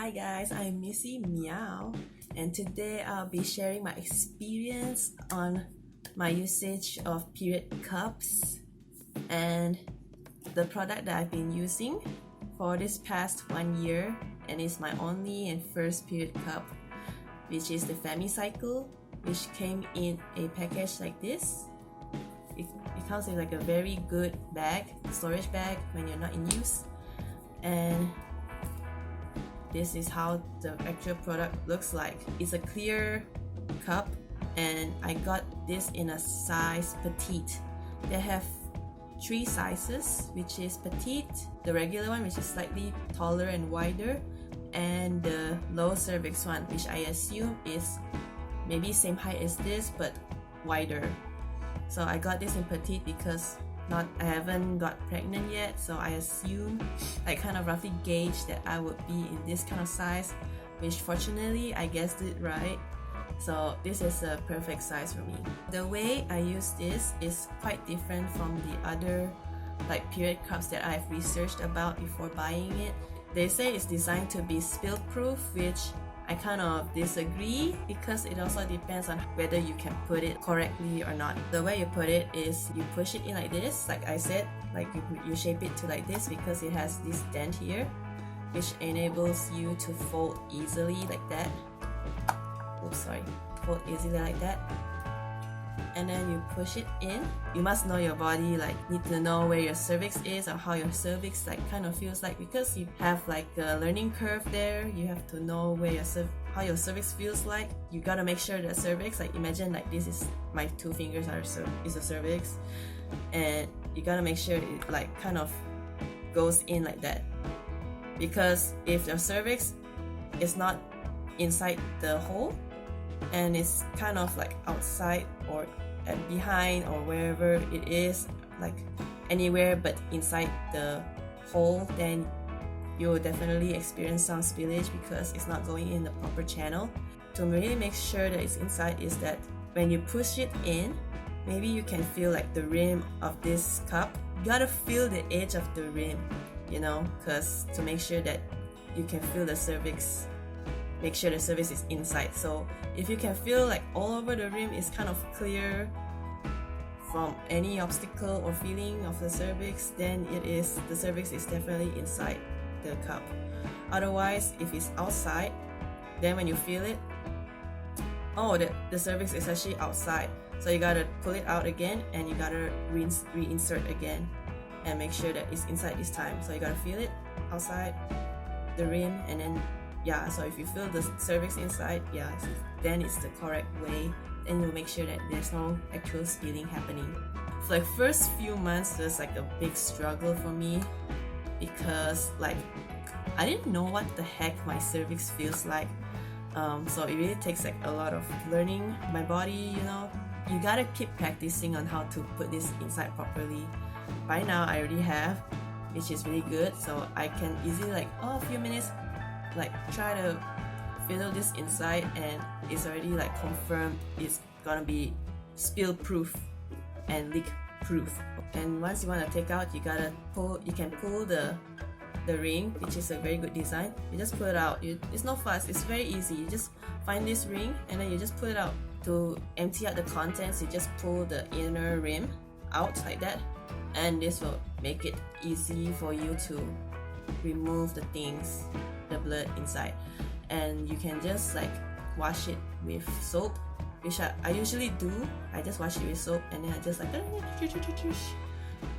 Hi guys, I'm Missy Miao, and today I'll be sharing my experience on my usage of period cups and the product that I've been using for this past 1 year, and it's my only and first period cup, which is the Femmycycle, which came in a package like this. It comes in like a very good bag, storage bag when you're not in use, and this is how the actual product looks like. It's a clear cup, and I got this in a size petite. They have 3 sizes, which is petite, the regular one, which is slightly taller and wider, and the low cervix one, which I assume is maybe same height as this but wider. So I got this in petite because I haven't got pregnant yet, so I assume, I kind of roughly gauge that I would be in this kind of size, which fortunately I guessed it right. So this is a perfect size for me. The way I use this is quite different from the other period cups that I've researched about before buying it. They say it's designed to be spill proof, which I kind of disagree because it also depends on whether you can put it correctly or not. The way you put it is you push it in like this, like I said, like you shape it to like this because it has this dent here, which enables you to fold easily like that. Oops, sorry. Fold easily like that. And then you push it in. You must know your body, need to know where your cervix is or how your cervix kind of feels like, because you have a learning curve there. You have to know where how your cervix feels like. You gotta make sure that cervix, imagine this is my 2 fingers is a cervix, and you gotta make sure it kind of goes in like that, because if your cervix is not inside the hole and it's kind of outside or behind or wherever it is, anywhere but inside the hole, then you will definitely experience some spillage because it's not going in the proper channel. To really make sure that it's inside is that when you push it in, maybe you can feel the rim of this cup. You gotta feel the edge of the rim, because to make sure that you can feel the cervix, make sure the cervix is inside. So if you can feel all over the rim is kind of clear from any obstacle or feeling of the cervix, then the cervix is definitely inside the cup. Otherwise, if it's outside, then when you feel it, the cervix is actually outside. So you gotta pull it out again, and you gotta reinsert again and make sure that it's inside this time. So you gotta feel it outside the rim, and then so if you feel the cervix inside, then it's the correct way. Then you'll make sure that there's no actual spilling happening. For first few months, there's a big struggle for me because I didn't know what the heck my cervix feels like. So it really takes a lot of learning. My body, you gotta keep practicing on how to put this inside properly. By now I already have, which is really good. So I can easily a few minutes try to fiddle this inside, and it's already confirmed it's gonna be spill proof and leak proof. And once you want to take out, you can pull the ring, which is a very good design. You just pull it out. It's not fast, it's very easy. You just find this ring and then you just pull it out. To empty out the contents, you just pull the inner rim out like that, and this will make it easy for you to remove the blood inside. And you can just wash it with soap, which I usually do. I just wash it with soap, and then I just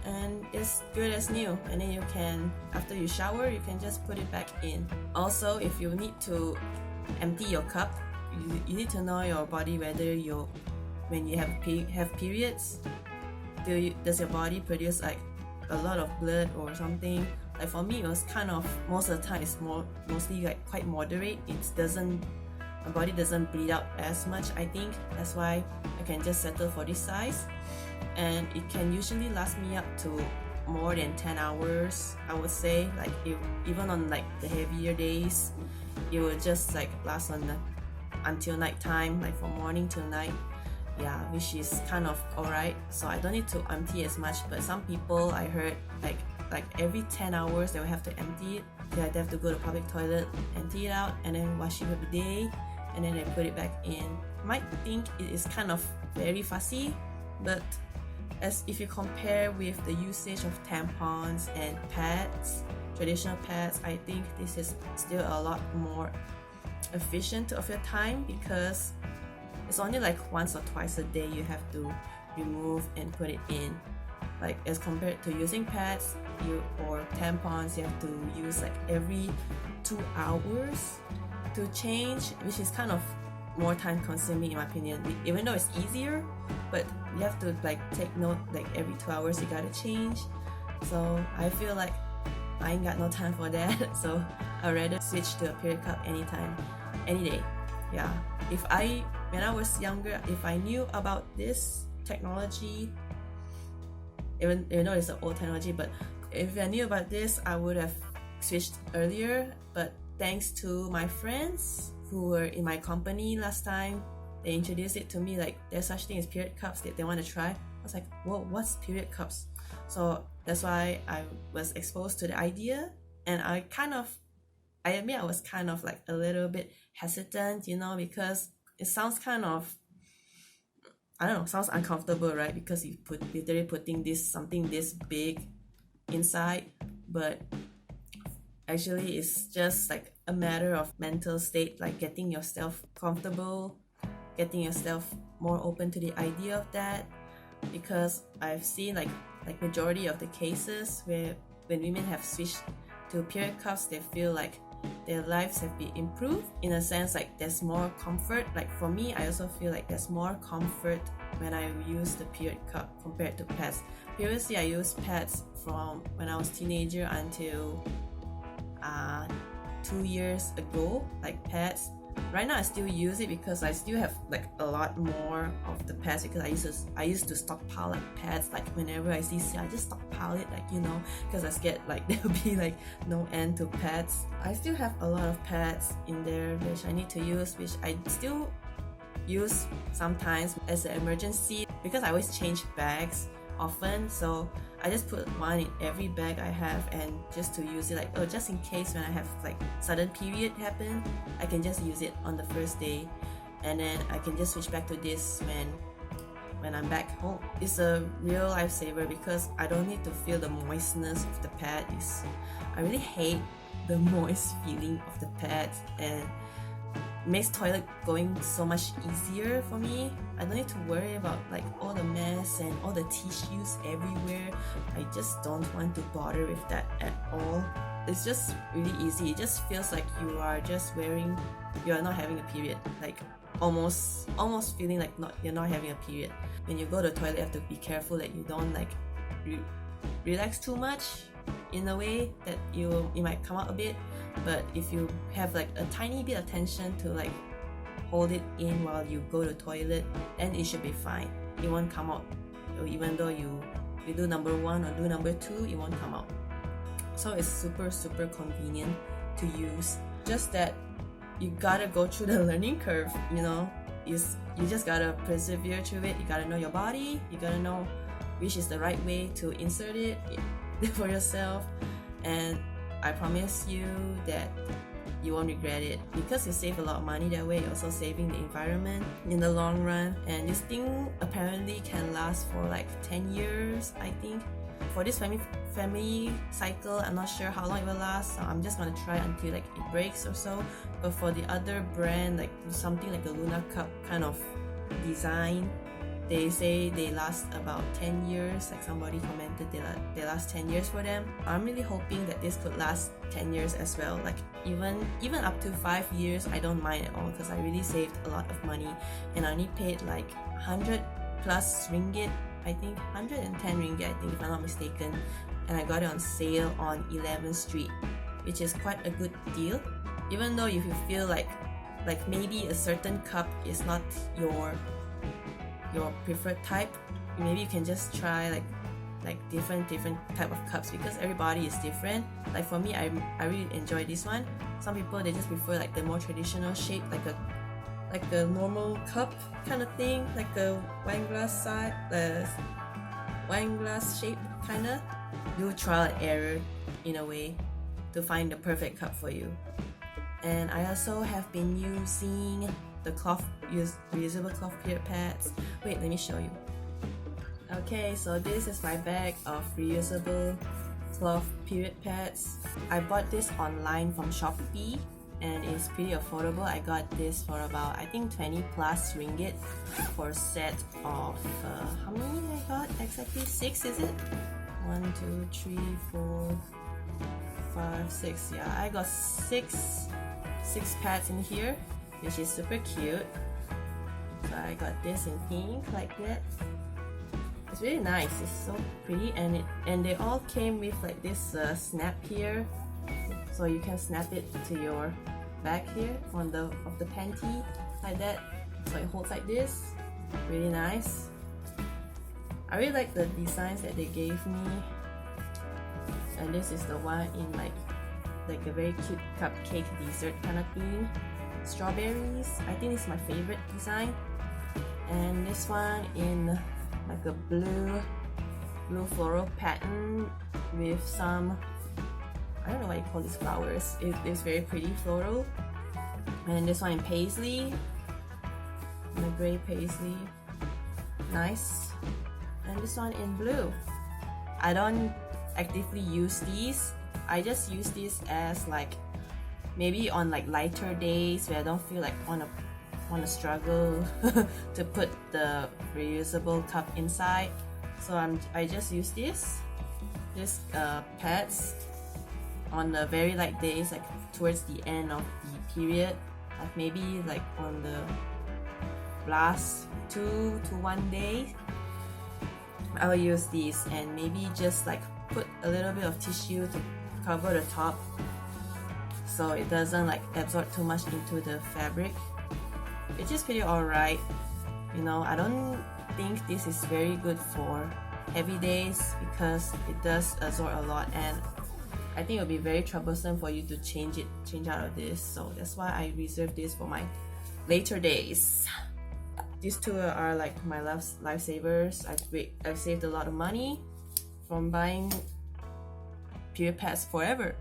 and it's good as new. And then you can, after you shower, you can just put it back in. Also, if you need to empty your cup, you need to know your body, whether when you have periods, does your body produce a lot of blood or something. For me, it was kind of, most of the time it's mostly quite moderate. My body doesn't bleed out as much, I think. That's why I can just settle for this size, and it can usually last me up to more than 10 hours, I would say. Even on the heavier days, it will just last until nighttime, from morning till night. Which is kind of alright. So I don't need to empty as much, but some people I heard every 10 hours they will have to empty it. I have to go to public toilet, empty it out, and then wash it every day, and then I put it back in. You might think it is kind of very fussy, but as if you compare with the usage of tampons and pads, traditional pads, I think this is still a lot more efficient of your time, because it's only like once or twice a day you have to remove and put it in. Like as compared to using pads or tampons, you have to use like every 2 hours to change, which is kind of more time consuming in my opinion, even though it's easier, but you have to like take note, like every 2 hours you gotta change. So I feel like I ain't got no time for that, so I'd rather switch to a period cup anytime, any day. Yeah, when I was younger, if I knew about this technology, even though it's an old technology, but if I knew about this, I would have switched earlier. But thanks to my friends who were in my company last time, they introduced it to me, like there's such thing as period cups that they want to try. I was like, whoa, what's period cups? So that's why I was exposed to the idea, and I admit I was kind of like a little bit hesitant, because it sounds kind of, I don't know, sounds uncomfortable, right? Because you literally putting something this big inside, but actually it's just like a matter of mental state, like getting yourself comfortable, getting yourself more open to the idea of that. Because I've seen like majority of the cases where when women have switched to period cups, they feel like their lives have been improved, in a sense like there's more comfort. Like for me, I also feel like there's more comfort when I use the period cup compared to pads. Previously I used pads from when I was teenager until 2 years ago, like pads. Right now I still use it because I still have like a lot more of the pads, because I used to stockpile like pads. Like whenever I see sale, I just stockpile it, like because I scared like there'll be like no end to pads. I still have a lot of pads in there which I need to use, which I still use sometimes as an emergency, because I always change bags often. So I just put one in every bag I have, and just to use it, like just in case when I have like sudden period happen, I can just use it on the first day, and then I can just switch back to this when I'm back home. It's a real lifesaver because I don't need to feel the moistness of the pad. I really hate the moist feeling of the pads, and makes toilet going so much easier for me. I don't need to worry about like all the mess and all the tissues everywhere. I just don't want to bother with that at all. It's just really easy. It just feels like you are not having a period, like almost feeling like you're not having a period. When you go to the toilet, you have to be careful that you don't like relax too much, in a way that it might come out a bit. But if you have like a tiny bit of tension to like hold it in while you go to the toilet, then it should be fine. It won't come out. Even though you do number 1 or do number 2, it won't come out. So it's super convenient to use. Just that you gotta go through the learning curve, you just gotta persevere through it. You gotta know your body, you gotta know which is the right way to insert it for yourself, and I promise you that you won't regret it, because you save a lot of money that way. You're also saving the environment in the long run, and this thing apparently can last for like 10 years, I think. For this Femmycycle, I'm not sure how long it will last, so I'm just gonna try until like it breaks or so. But for the other brand, like something like a Luna Cup kind of design, they say they last about 10 years. Like somebody commented they last 10 years for them. I'm really hoping that this could last 10 years as well. Like even up to 5 years, I don't mind at all, because I really saved a lot of money, and I only paid like 100 plus ringgit, I think 110 ringgit, I think, if I'm not mistaken, and I got it on sale on 11th Street, which is quite a good deal. Even though if you feel like maybe a certain cup is not your preferred type, maybe you can just try like different type of cups, because everybody is different. Like for me, I really enjoy this one. Some people, they just prefer like the more traditional shape, like a normal cup kind of thing, like a wine glass shape kinda. Do trial and error in a way. to find the perfect cup for you. And I also have been using the reusable cloth period pads. Wait, let me show you. Okay, so this is my bag of reusable cloth period pads. I bought this online from Shopee and it's pretty affordable. I got this for about, I think, 20 plus ringgit for a set of how many I got exactly? 6, is it? 1, 2, 3, 4, 5, 6. Yeah, I got six pads in here, which is super cute. So I got this in pink like that. It's really nice. It's so pretty, and they all came with like this snap here, so you can snap it to your back here on the panty like that. So it holds like this. Really nice. I really like the designs that they gave me, and this is the one in like a very cute cupcake dessert kind of theme. Strawberries. I think it's my favorite design. And this one in like a blue floral pattern with some, I don't know what you call these flowers. It's very pretty floral. And this one in paisley, in a gray paisley, nice. And this one in blue. I don't actively use these. I just use these as like maybe on like lighter days where I don't feel like wanna struggle to put the reusable cup inside. So I just use this pads on the very light days, like towards the end of the period, like maybe like on the last 2 to 1 day. I'll use these and maybe just like put a little bit of tissue to cover the top so it doesn't like absorb too much into the fabric. It's just pretty alright. You know, I don't think this is very good for heavy days because it does absorb a lot, and I think it would be very troublesome for you to change out of this. So that's why I reserve this for my later days. These two are like my lifesavers. I've saved a lot of money from buying period pads forever.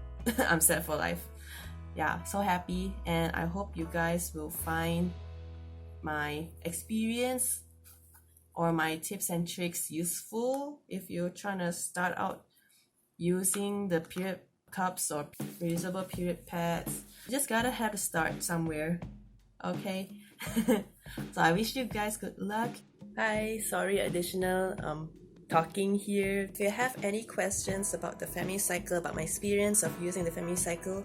I'm set for life. Yeah, so happy, and I hope you guys will find my experience or my tips and tricks useful if you're trying to start out using the period cups or reusable period pads. You just gotta have to start somewhere, okay? So I wish you guys good luck. Hi, sorry, additional talking here. If you have any questions about the Femmycycle, about my experience of using the Femmycycle,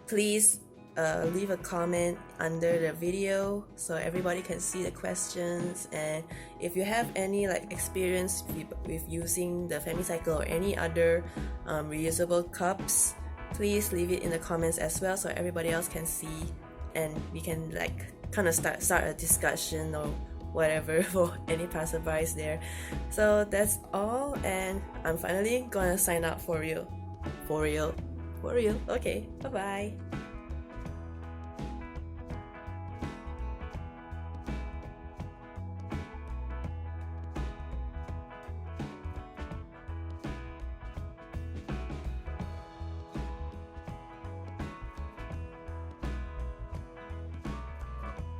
please leave a comment under the video so everybody can see the questions. And if you have any like experience with using the Femmycycle or any other reusable cups, please leave it in the comments as well so everybody else can see, and we can like kind of start a discussion or whatever for any passerbys there. So that's all, and I'm finally gonna sign up for real. Okay, bye bye.